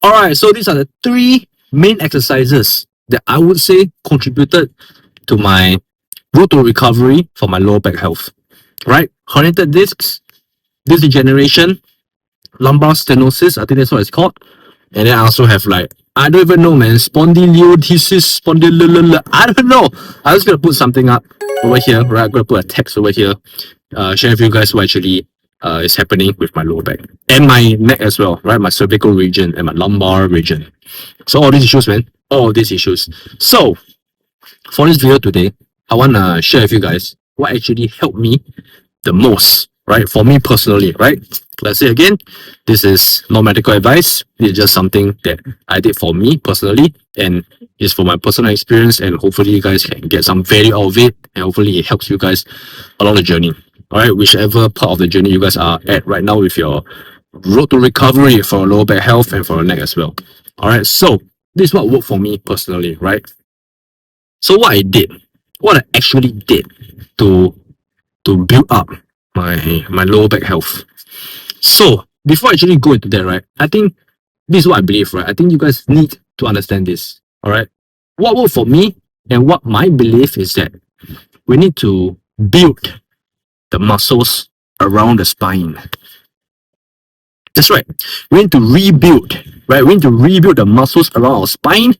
Alright, so these are the three main exercises that I would say contributed to my road to recovery for my lower back health. Right? Herniated discs, disc degeneration, lumbar stenosis, I think that's what it's called. And then I also have like, I don't even know, man, spondylolysis, I don't know. I'm just gonna put something up over here, right? I'm gonna put a text over here, share with you guys what actually is happening with my lower back and my neck as well, right? My cervical region and my lumbar region. So all these issues, man, all these issues. So for this video today, I wanna share with you guys what actually helped me the most, right? For me personally, right? Let's say again, this is no medical advice. It's just something that I did for me personally, and it's for my personal experience. And hopefully, you guys can get some value out of it, and hopefully, it helps you guys along the journey. All right, whichever part of the journey you guys are at right now with your road to recovery for lower back health and for your neck as well. All right, so this is what worked for me personally, right? So what I actually did to build up my lower back health. So before I actually go into that, right, I think this is what I believe, right? I think you guys need to understand this. All right. What worked for me and what my belief is that we need to build the muscles around the spine. That's right. We need to rebuild, right? We need to rebuild the muscles around our spine,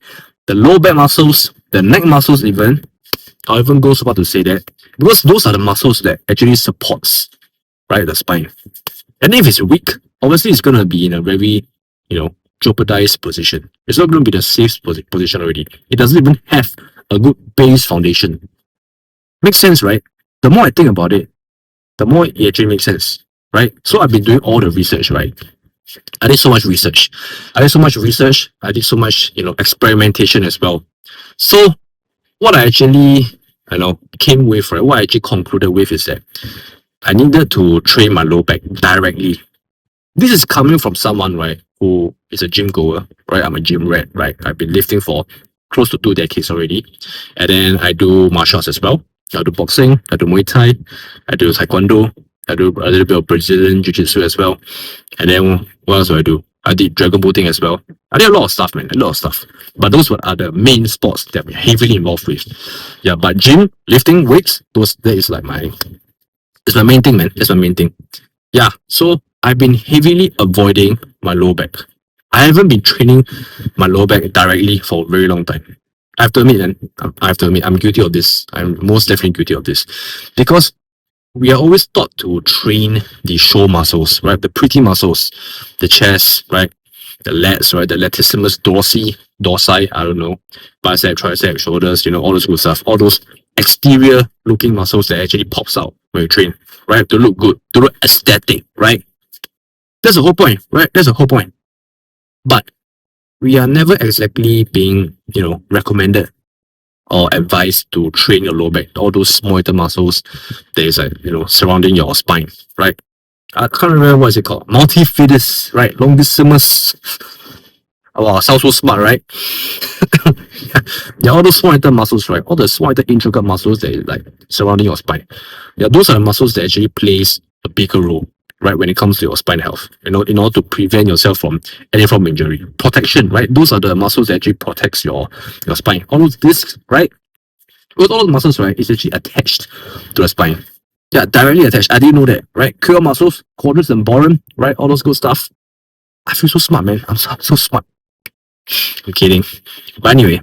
the lower back muscles, the neck muscles even. I'll even go so far to say that because those are the muscles that actually supports, right, the spine. And if it's weak, obviously it's going to be in a very, jeopardized position. It's not going to be the safe position already. It doesn't even have a good base foundation. Makes sense, right? The more I think about it, the more it actually makes sense, right? So I've been doing all the research, right? I did so much research. I did so much, experimentation as well. So what I actually, came with, right? What I actually concluded with is that I needed to train my lower back directly. This is coming from someone, right, who is a gym goer, right? I'm a gym rat, right? I've been lifting for close to 2 decades already. And then I do martial arts as well. I do boxing, I do Muay Thai, I do Taekwondo, I do a little bit of Brazilian Jiu-Jitsu as well. And then what else do I do? I did dragon boating as well. I did a lot of stuff, man, a lot of stuff. But those were the main sports that we're heavily involved with. Yeah, but gym, lifting, weights, that is like it's my main thing, man. It's my main thing. Yeah, so I've been heavily avoiding my lower back. I haven't been training my lower back directly for a very long time. I have to admit, I'm guilty of this. I'm most definitely guilty of this. Because we are always taught to train the show muscles, right? The pretty muscles, the chest, right? The lats, right? The latissimus dorsi, I don't know, bicep, tricep, shoulders, all those good stuff. All those exterior looking muscles that actually pops out when you train, right? To look good, to look aesthetic, right? That's the whole point, right? That's the whole point. But we are never exactly being, recommended or advised to train your lower back, all those small little muscles that is like, surrounding your spine, right? I can't remember what is it called. Multifidus, right? Longissimus. Wow, sounds so smart, right? Yeah, all those small little muscles, right? All the small little intricate muscles that is like surrounding your spine. Yeah, those are the muscles that actually plays a bigger role, right, when it comes to your spine health, in order to prevent yourself from any form of injury. Protection, right? Those are the muscles that actually protects your spine. All those discs, right? With all those muscles, right, is actually attached to the spine. Yeah, directly attached. I didn't know that, right? Curl muscles, quadriceps and boron, right? All those good stuff. I feel so smart, man. I'm so smart. I'm kidding. But anyway,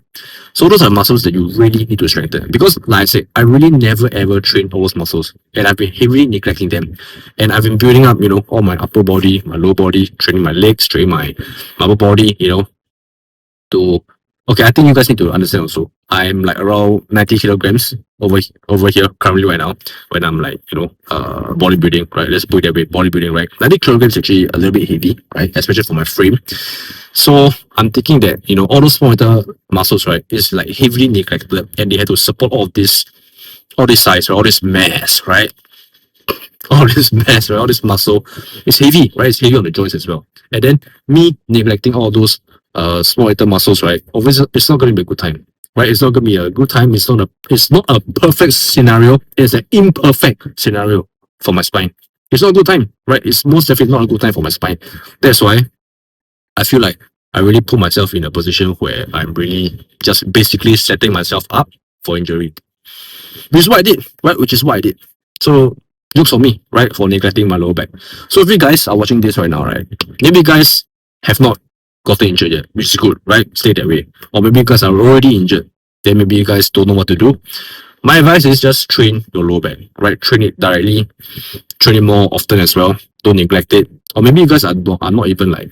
so those are muscles that you really need to strengthen. Because like I said, I really never ever trained all those muscles. And I've been heavily neglecting them. And I've been building up, all my upper body, my lower body, training my legs, training my upper body, okay, I think you guys need to understand also. I'm like around 90 kilograms over here currently right now when I'm like, bodybuilding, right? Let's put it that way, bodybuilding, right? 90 kilograms is actually a little bit heavy, right? Especially for my frame. So I'm thinking that, all those small little muscles, right, is like heavily neglected and they have to support all this size, right? All this mass, right? All this mass, right? All this muscle is heavy, right? It's heavy on the joints as well. And then me neglecting all those small little muscles, right? Obviously, it's not going to be a good time, right? It's not going to be a good time. It's not a perfect scenario. It's an imperfect scenario for my spine. It's not a good time, right? It's most definitely not a good time for my spine. That's why I feel like I really put myself in a position where I'm really just basically setting myself up for injury. Which is what I did, right? Which is what I did. So jokes on me, right, for neglecting my lower back. So if you guys are watching this right now, right, maybe you guys have not gotten injured yet, which is good, right? Stay that way. Or maybe you guys are already injured, then maybe you guys don't know what to do. My advice is just train your lower back, right? Train it directly, train it more often as well. Don't neglect it. Or maybe you guys are not even like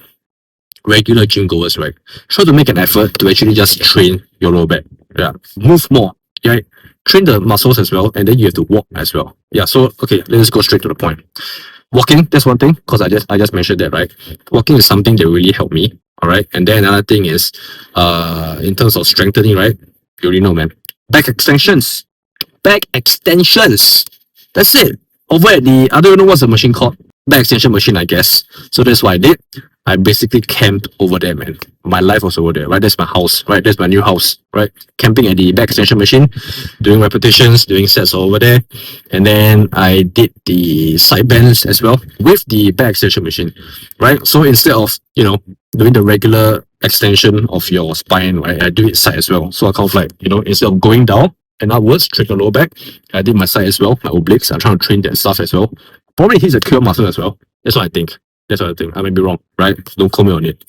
regular gym goers, right? Try to make an effort to actually just train your lower back. Yeah, move more, right? Train the muscles as well, and then you have to walk as well. Yeah, so okay, let's go straight to the point. Walking, that's one thing, because I just mentioned that, right? Walking is something that really helped me. All right. And then another thing is in terms of strengthening, right? You already know, man. Back extensions. Back extensions. That's it. Over at the, I don't know what's the machine called. Back extension machine, I guess. So that's what I did. I basically camped over there, man. My life was over there, right? That's my house, right? That's my new house, right? Camping at the back extension machine, doing repetitions, doing sets over there. And then I did the side bends as well with the back extension machine, right? So instead of, you know, doing the regular extension of your spine, right? I do it side as well. So I kind of like, you know, instead of going down and upwards, train the lower back, I did my side as well, my obliques. I'm trying to train that stuff as well. Probably hits a cure muscle as well. That's what I think. That's what I think. I may be wrong, right? Don't call me on it.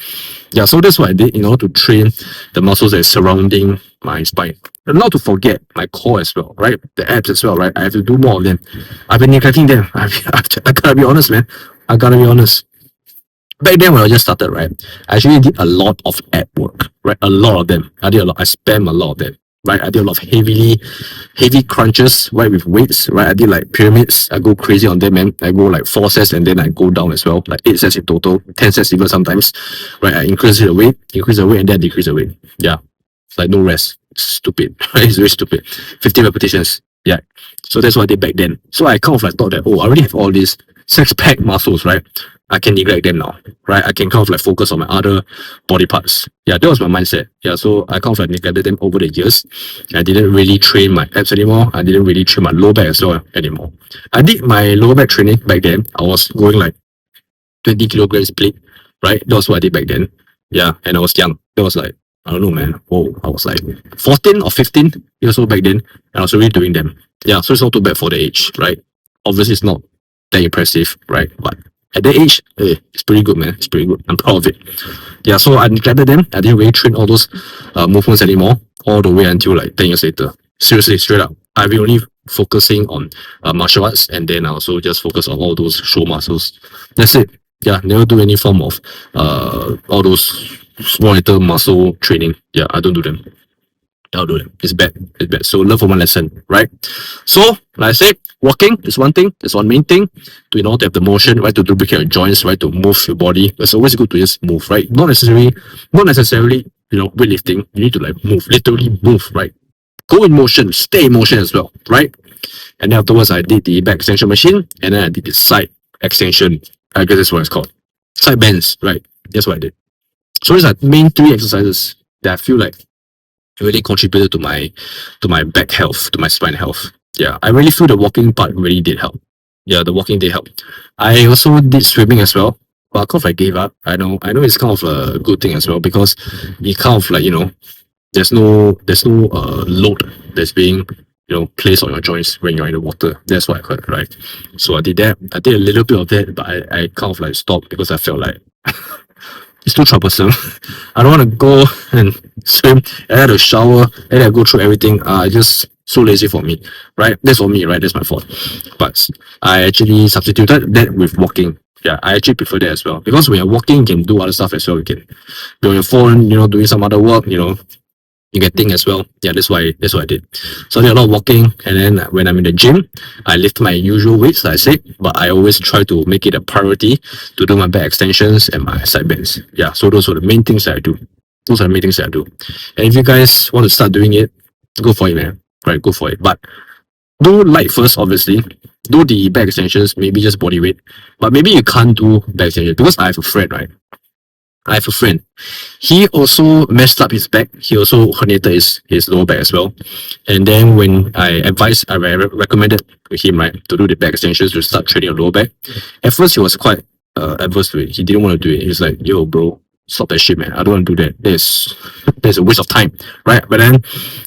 Yeah, so that's what I did in order to train the muscles that are surrounding my spine. And not to forget my core as well, right? The abs as well, right? I have to do more of them. I've been neglecting them. I gotta be honest, man. I gotta be honest. Back then when I just started, right, I actually did a lot of ab work, right? A lot of them. I did a lot. I spammed a lot of them, right? I did a lot of heavy crunches, right, with weights, right? I did like pyramids. I go crazy on them, man. I go like 4 sets and then I go down as well, like 8 sets in total, 10 sets even sometimes, right? I increase the weight, and then decrease the weight. Yeah, it's like no rest. It's stupid, right? It's very stupid. 50 repetitions. Yeah. So that's what I did back then. So I kind of like thought that, oh, I already have all these six-pack muscles, right? I can neglect them now, right? I can kind of like focus on my other body parts. Yeah, that was my mindset. Yeah, so I kind of like neglected them over the years. I didn't really train my abs anymore. I didn't really train my lower back as well anymore. I did my lower back training back then. I was going like 20 kilograms plate, right? That was what I did back then. Yeah, and I was young. That was like, I don't know, man. Oh, I was like 14 or 15 years old back then, and I was already doing them. Yeah, so it's not too bad for the age, right? Obviously, it's not that impressive, right? But at that age, it's pretty good, man. It's pretty good. I'm proud of it. Yeah, so I neglected them. I didn't really train all those movements anymore, all the way until like 10 years later. Seriously, straight up. I've been only focusing on martial arts, and then I also just focus on all those show muscles. That's it. Yeah, never do any form of all those small little muscle training. Yeah, I don't do them. I'll do them. It's bad. It's bad. So learn from one lesson, right? So, like I said, walking is one thing. It's one main thing. To, you know, to have the motion, right? To lubricate your joints, right? To move your body. It's always good to just move, right? Not necessarily, you know, weightlifting. You need to like move, literally move, right? Go in motion, stay in motion as well, right? And then afterwards, I did the back extension machine, and then I did the side extension. I guess that's what it's called. Side bends, right? That's what I did. So these are main 3 exercises that I feel like really contributed to my back health, to my spine health. Yeah, I really feel the walking part really did help. Yeah, the walking did help. I also did swimming as well, but kind of I gave up. I know it's kind of a good thing as well, because it kind of like, you know, there's no load that's being, you know, placed on your joints when you're in the water. That's what I heard, right? So I did that. I did a little bit of that, but I kind of like stopped because I felt like it's too troublesome. I don't want to go and swim and I had to shower and I go through everything. Just so lazy for me, right? That's for me, right? That's my fault. But I actually substituted that with walking. Yeah, I actually prefer that as well, because when you're walking, you can do other stuff as well. You can be on your phone, you know, doing some other work, you know, you can think as well. Yeah, that's what I did. So I did a lot of walking, and then when I'm in the gym, I lift my usual weights, like I said, but I always try to make it a priority to do my back extensions and my side bends. Yeah, so those are the main things that I do. Those are the main things that I do. And if you guys want to start doing it, go for it, man. Right, go for it. But do light first, obviously. Do the back extensions, maybe just body weight. But maybe you can't do back extensions, because I have a friend, right? I have a friend. He also messed up his back. He also herniated his lower back as well. And then when I recommended to him, right, to do the back extensions, to start training your lower back, at first he was quite adverse to it. He didn't want to do it. He was like, yo, bro, stop that shit, man. I don't want to do that. There's a waste of time, right? But then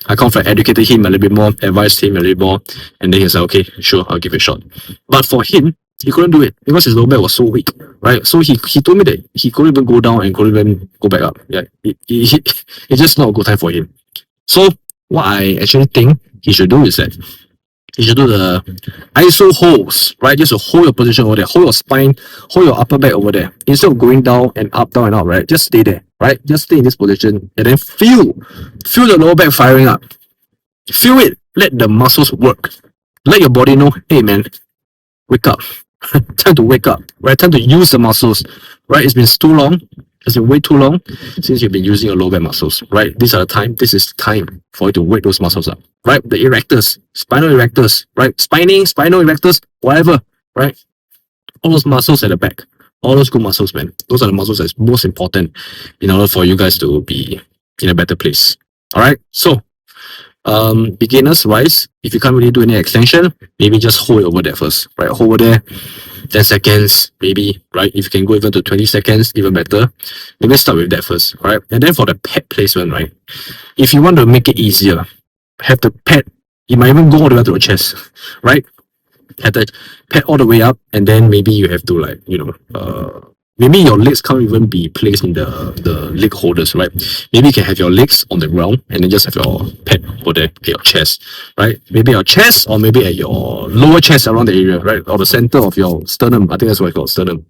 I kind of educated him a little bit more, advised him a little bit more, and then he said, okay, sure, I'll give it a shot. But for him, he couldn't do it because his lower back was so weak, right? So he told me that he couldn't even go down and couldn't even go back up. Yeah, it's just not a good time for him. So what I actually think he should do is that you should do the ISO holds, right? Just to hold your position over there, hold your spine, hold your upper back over there. Instead of going down and up, right? Just stay there, right? Just stay in this position and then feel the lower back firing up. Feel it. Let the muscles work. Let your body know, hey man, wake up. Time to wake up, right? Time to use the muscles, right? It's been too long. It's been way too long since you've been using your lower back muscles, right? This is time for you to wake those muscles up, right? The erectors, spinal erectors, right? Spinal erectors, whatever, right? All those muscles at the back, all those good muscles, man. Those are the muscles that's most important in order for you guys to be in a better place. All right. So, beginners wise, if you can't really do any extension, maybe just hold it over there first, right? Hold over there. 10 seconds, maybe, right? If you can go even to 20 seconds, even better. Maybe start with that first, right? And then for the pad placement, right? If you want to make it easier, have the pad, you might even go all the way to the chest, right? Have the pad all the way up, and then maybe you have to like, maybe your legs can't even be placed in the leg holders, right? Maybe you can have your legs on the ground and then just have your pad over there at your chest, right? Maybe your chest or maybe at your lower chest around the area, right? Or the center of your sternum. I think that's what it's called, sternum.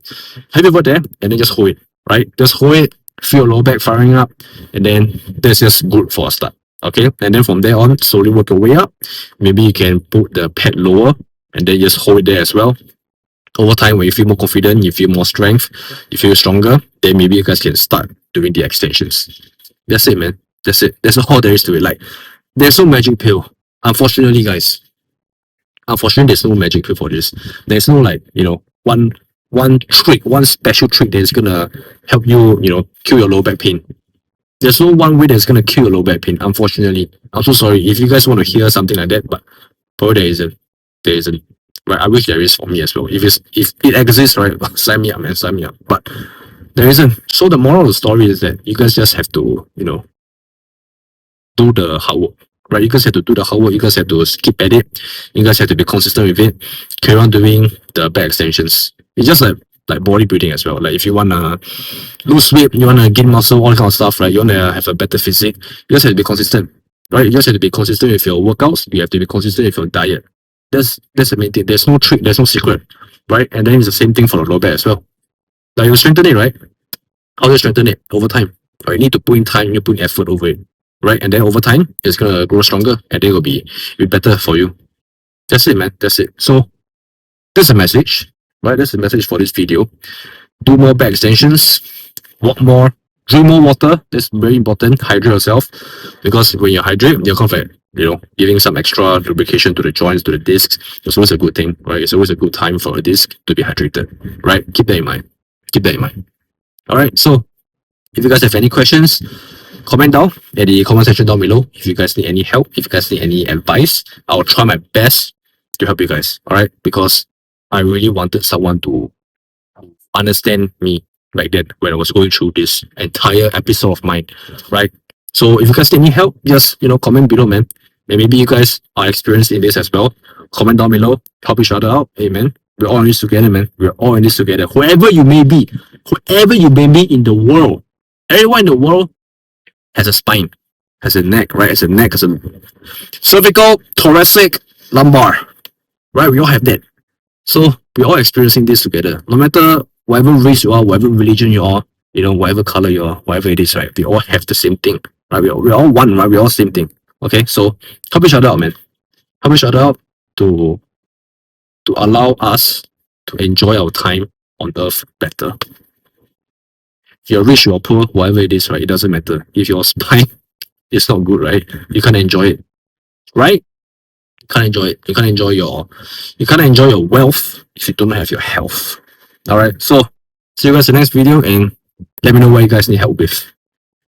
Have it over there and then just hold it, right? Just hold it, feel your lower back firing up, and then that's just good for a start, okay? And then from there on, slowly work your way up. Maybe you can put the pad lower and then just hold it there as well. Over time, when you feel more confident, you feel more strength, you feel stronger, then maybe you guys can start doing the extensions. That's it, man. That's it. That's all there is to it. Like, there's no magic pill. Unfortunately, guys. Unfortunately, there's no magic pill for this. There's no like, one trick, one special trick that is gonna help you, kill your low back pain. There's no one way that's gonna kill your low back pain, unfortunately. I'm so sorry if you guys want to hear something like that, but probably there isn't. There isn't. Right, I wish there is for me as well. If it exists, right, sign me up, man, sign me up. But there isn't. So the moral of the story is that you guys just have to, do the hard work. Right, you guys have to do the hard work. You guys have to keep at it. You guys have to be consistent with it. Carry on doing the back extensions. It's just like bodybuilding as well. Like if you wanna lose weight, you wanna gain muscle, all that kind of stuff, right? You wanna have a better physique. You just have to be consistent. Right, you just have to be consistent with your workouts. You have to be consistent with your diet. That's the main thing. There's no trick, there's no secret, right? And then it's the same thing for the lower back as well. Like you strengthen it, right? How do you strengthen it? Over time. Right? You need to put in time, you need to put in effort over it. Right? And then over time, it's gonna grow stronger and then it'll be better for you. That's it, man. That's it. So that's a message, right? That's the message for this video. Do more back extensions, walk more, drink more water. That's very important. Hydrate yourself. Because when you hydrate, you're confident. Giving some extra lubrication to the joints, to the discs. It's always a good thing, right? It's always a good time for a disc to be hydrated, right? Keep that in mind. Keep that in mind. All right. So if you guys have any questions, comment down at the comment section down below. If you guys need any help, if you guys need any advice, I'll try my best to help you guys. All right. Because I really wanted someone to understand me like that when I was going through this entire episode of mine, right? So if you guys need any help, just comment below, man. And maybe you guys are experienced in this as well. Comment down below, help each other out. Hey man, we're all in this together, man. We're all in this together. Whoever you may be in the world, everyone in the world has a spine, has a neck, right? Has a neck, has a cervical, thoracic, lumbar, right? We all have that. So we're all experiencing this together. No matter whatever race you are, whatever religion you are, whatever color you are, whatever it is, right? We all have the same thing, right? We're all one, right? We're all same thing. Okay, so help each other out, man. Help each other out to allow us to enjoy our time on earth better. If you're rich or poor, whatever it is, right? It doesn't matter. If your spine is not good, right? You can't enjoy it, right? You can't enjoy it. You can't enjoy your wealth if you don't have your health. All right. So see you guys in the next video and let me know what you guys need help with.